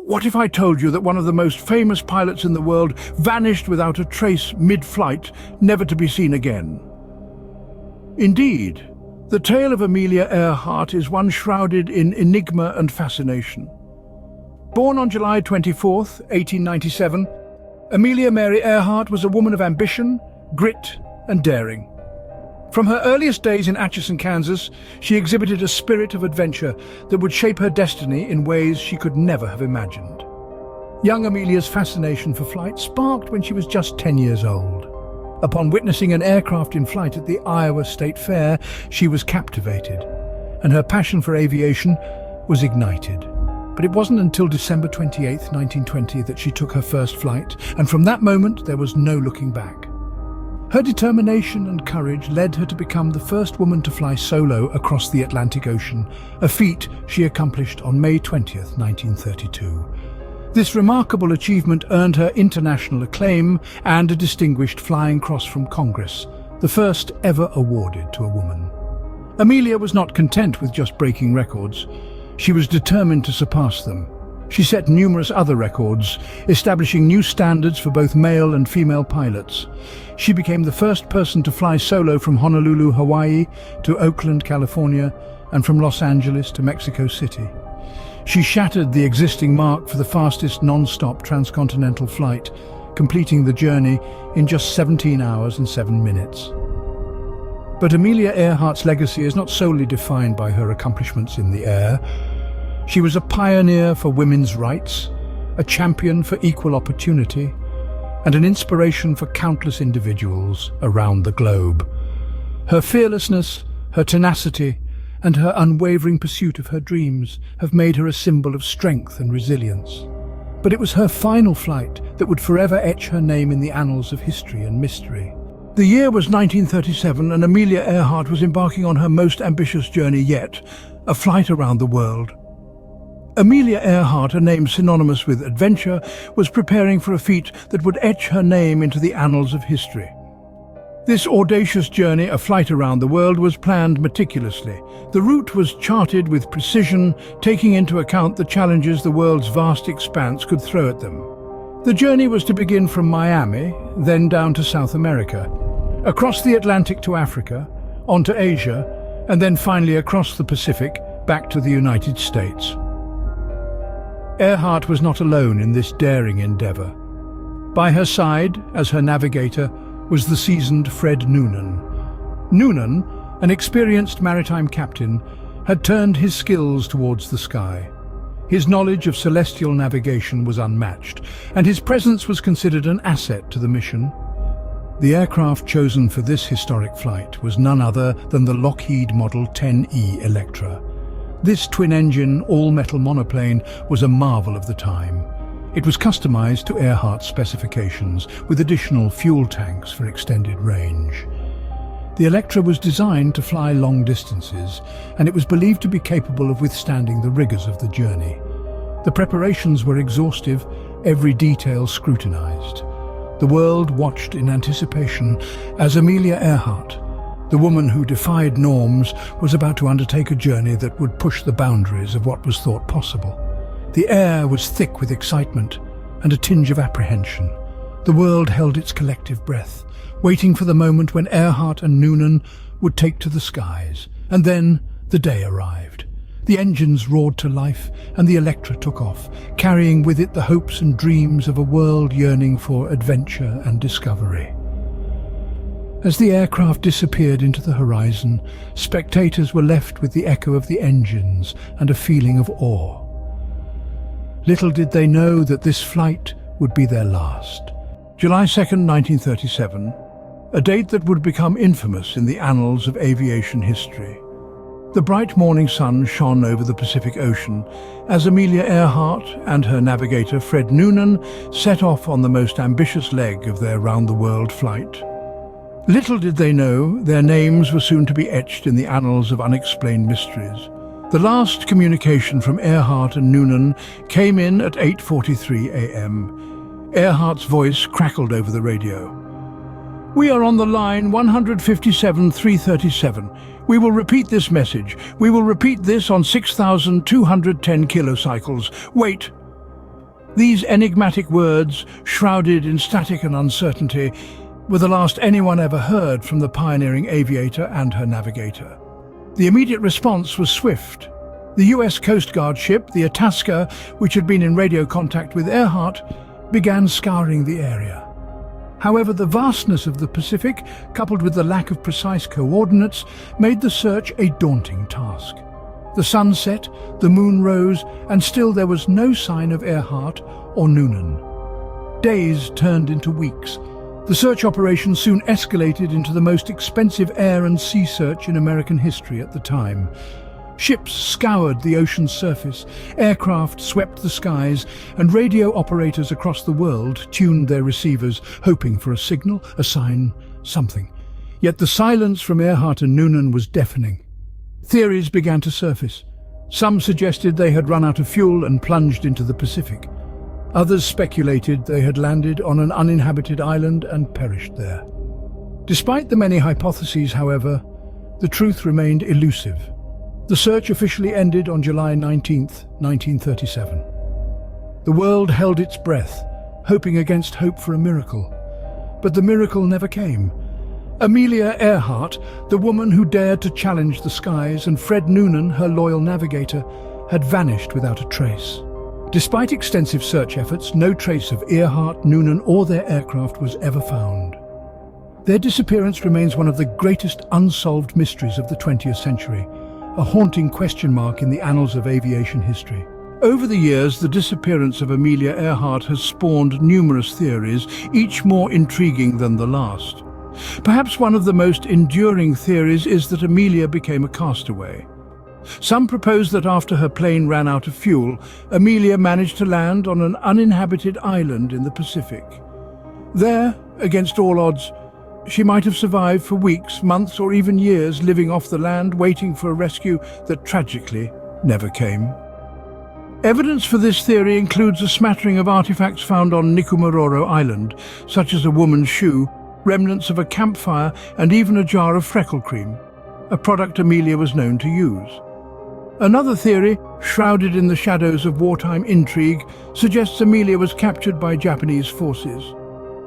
What if I told you that one of the most famous pilots in the world vanished without a trace mid-flight, never to be seen again? Indeed, the tale of Amelia Earhart is one shrouded in enigma and fascination. Born on July 24, 1897, Amelia Mary Earhart was a woman of ambition, grit, and daring. From her earliest days in Atchison, Kansas, she exhibited a spirit of adventure that would shape her destiny in ways she could never have imagined. Young Amelia's fascination for flight sparked when she was just 10 years old. Upon witnessing an aircraft in flight at the Iowa State Fair, she was captivated, and her passion for aviation was ignited. But it wasn't until December 28, 1920, that she took her first flight, and from that moment there was no looking back. Her determination and courage led her to become the first woman to fly solo across the Atlantic Ocean, a feat she accomplished on May 20, 1932. This remarkable achievement earned her international acclaim and a distinguished Flying Cross from Congress, the first ever awarded to a woman. Amelia was not content with just breaking records. She was determined to surpass them. She set numerous other records, establishing new standards for both male and female pilots. She became the first person to fly solo from Honolulu, Hawaii to Oakland, California, and from Los Angeles to Mexico City. She shattered the existing mark for the fastest non-stop transcontinental flight, completing the journey in just 17 hours and 7 minutes. But Amelia Earhart's legacy is not solely defined by her accomplishments in the air. She was a pioneer for women's rights, a champion for equal opportunity, and an inspiration for countless individuals around the globe. Her fearlessness, her tenacity, and her unwavering pursuit of her dreams have made her a symbol of strength and resilience. But it was her final flight that would forever etch her name in the annals of history and mystery. The year was 1937, and Amelia Earhart was embarking on her most ambitious journey yet, a flight around the world. Amelia Earhart, a name synonymous with adventure, was preparing for a feat that would etch her name into the annals of history. This audacious journey, a flight around the world, was planned meticulously. The route was charted with precision, taking into account the challenges the world's vast expanse could throw at them. The journey was to begin from Miami, then down to South America, across the Atlantic to Africa, onto Asia, and then finally across the Pacific, back to the United States. Earhart was not alone in this daring endeavor. By her side, as her navigator, was the seasoned Fred Noonan. Noonan, an experienced maritime captain, had turned his skills towards the sky. His knowledge of celestial navigation was unmatched, and his presence was considered an asset to the mission. The aircraft chosen for this historic flight was none other than the Lockheed Model 10E Electra. This twin-engine, all-metal monoplane was a marvel of the time. It was customized to Earhart's specifications, with additional fuel tanks for extended range. The Electra was designed to fly long distances, and it was believed to be capable of withstanding the rigors of the journey. The preparations were exhaustive, every detail scrutinized. The world watched in anticipation as Amelia Earhart, the woman who defied norms, was about to undertake a journey that would push the boundaries of what was thought possible. The air was thick with excitement and a tinge of apprehension. The world held its collective breath, waiting for the moment when Earhart and Noonan would take to the skies. And then the day arrived. The engines roared to life, and the Electra took off, carrying with it the hopes and dreams of a world yearning for adventure and discovery. As the aircraft disappeared into the horizon, spectators were left with the echo of the engines and a feeling of awe. Little did they know that this flight would be their last. July 2, 1937, a date that would become infamous in the annals of aviation history. The bright morning sun shone over the Pacific Ocean as Amelia Earhart and her navigator Fred Noonan set off on the most ambitious leg of their round-the-world flight. Little did they know their names were soon to be etched in the annals of unexplained mysteries. The last communication from Earhart and Noonan came in at 8:43 a.m. Earhart's voice crackled over the radio. "We are on the line 157-337. We will repeat this message. We will repeat this on 6,210 kilocycles. Wait." These enigmatic words, shrouded in static and uncertainty, were the last anyone ever heard from the pioneering aviator and her navigator. The immediate response was swift. The US Coast Guard ship, the Itasca, which had been in radio contact with Earhart, began scouring the area. However, the vastness of the Pacific, coupled with the lack of precise coordinates, made the search a daunting task. The sun set, the moon rose, and still there was no sign of Earhart or Noonan. Days turned into weeks. The search operation soon escalated into the most expensive air and sea search in American history at the time. Ships scoured the ocean's surface, aircraft swept the skies, and radio operators across the world tuned their receivers, hoping for a signal, a sign, something. Yet the silence from Earhart and Noonan was deafening. Theories began to surface. Some suggested they had run out of fuel and plunged into the Pacific. Others speculated they had landed on an uninhabited island and perished there. Despite the many hypotheses, however, the truth remained elusive. The search officially ended on July 19, 1937. The world held its breath, hoping against hope for a miracle. But the miracle never came. Amelia Earhart, the woman who dared to challenge the skies, and Fred Noonan, her loyal navigator, had vanished without a trace. Despite extensive search efforts, no trace of Earhart, Noonan, or their aircraft was ever found. Their disappearance remains one of the greatest unsolved mysteries of the 20th century, a haunting question mark in the annals of aviation history. Over the years, the disappearance of Amelia Earhart has spawned numerous theories, each more intriguing than the last. Perhaps one of the most enduring theories is that Amelia became a castaway. Some propose that after her plane ran out of fuel, Amelia managed to land on an uninhabited island in the Pacific. There, against all odds, she might have survived for weeks, months, or even years, living off the land, waiting for a rescue that tragically never came. Evidence for this theory includes a smattering of artifacts found on Nikumaroro Island, such as a woman's shoe, remnants of a campfire, and even a jar of freckle cream, a product Amelia was known to use. Another theory, shrouded in the shadows of wartime intrigue, suggests Amelia was captured by Japanese forces.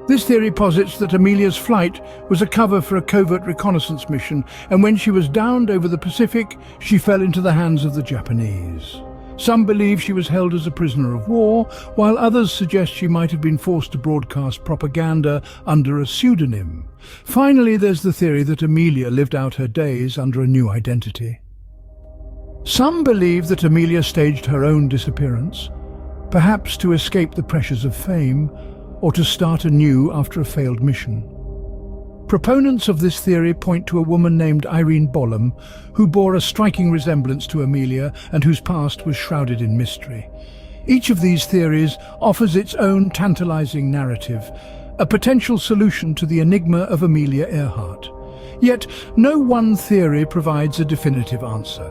This theory posits that Amelia's flight was a cover for a covert reconnaissance mission, and when she was downed over the Pacific, she fell into the hands of the Japanese. Some believe she was held as a prisoner of war, while others suggest she might have been forced to broadcast propaganda under a pseudonym. Finally, there's the theory that Amelia lived out her days under a new identity. Some believe that Amelia staged her own disappearance, perhaps to escape the pressures of fame, or to start anew after a failed mission. Proponents of this theory point to a woman named Irene Bolam, who bore a striking resemblance to Amelia and whose past was shrouded in mystery. Each of these theories offers its own tantalizing narrative, a potential solution to the enigma of Amelia Earhart. Yet, no one theory provides a definitive answer.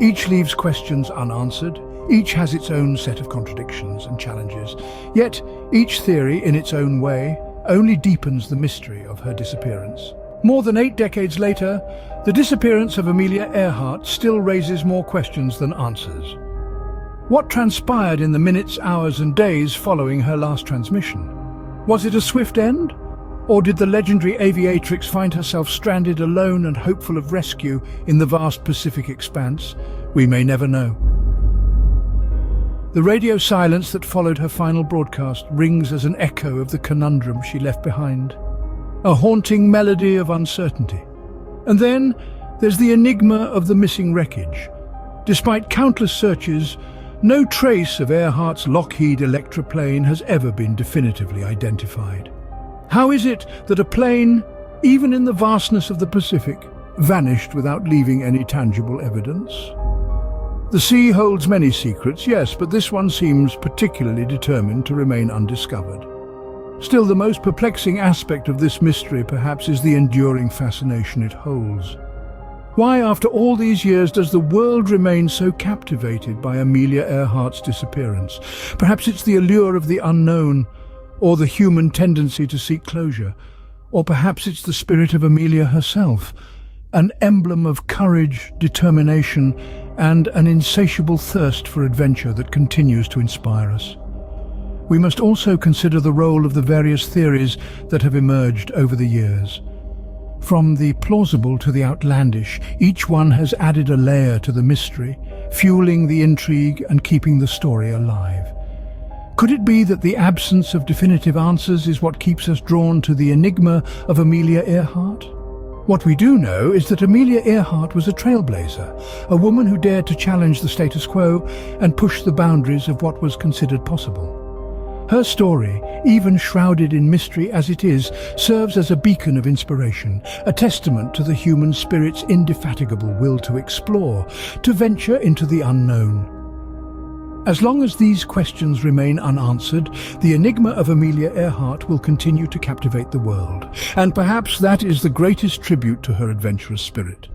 Each leaves questions unanswered. Each has its own set of contradictions and challenges, yet each theory, in its own way, only deepens the mystery of her disappearance. More than 8 decades later, the disappearance of Amelia Earhart still raises more questions than answers. What transpired in the minutes, hours, and days following her last transmission? Was it a swift end? Or did the legendary aviatrix find herself stranded alone and hopeful of rescue in the vast Pacific expanse? We may never know. The radio silence that followed her final broadcast rings as an echo of the conundrum she left behind, a haunting melody of uncertainty. And then there's the enigma of the missing wreckage. Despite countless searches, no trace of Earhart's Lockheed Electra plane has ever been definitively identified. How is it that a plane, even in the vastness of the Pacific, vanished without leaving any tangible evidence? The sea holds many secrets, yes, but this one seems particularly determined to remain undiscovered. Still, the most perplexing aspect of this mystery perhaps is the enduring fascination it holds. Why, after all these years, does the world remain so captivated by Amelia Earhart's disappearance? Perhaps it's the allure of the unknown, or the human tendency to seek closure, or perhaps it's the spirit of Amelia herself, an emblem of courage, determination, and an insatiable thirst for adventure that continues to inspire us. we must also consider the role of the various theories that have emerged over the years. From the plausible to the outlandish, each one has added a layer to the mystery, fueling the intrigue and keeping the story alive. Could it be that the absence of definitive answers is what keeps us drawn to the enigma of Amelia Earhart? What we do know is that Amelia Earhart was a trailblazer, a woman who dared to challenge the status quo and push the boundaries of what was considered possible. Her story, even shrouded in mystery as it is, serves as a beacon of inspiration, a testament to the human spirit's indefatigable will to explore, to venture into the unknown. As long as these questions remain unanswered, the enigma of Amelia Earhart will continue to captivate the world. And perhaps that is the greatest tribute to her adventurous spirit.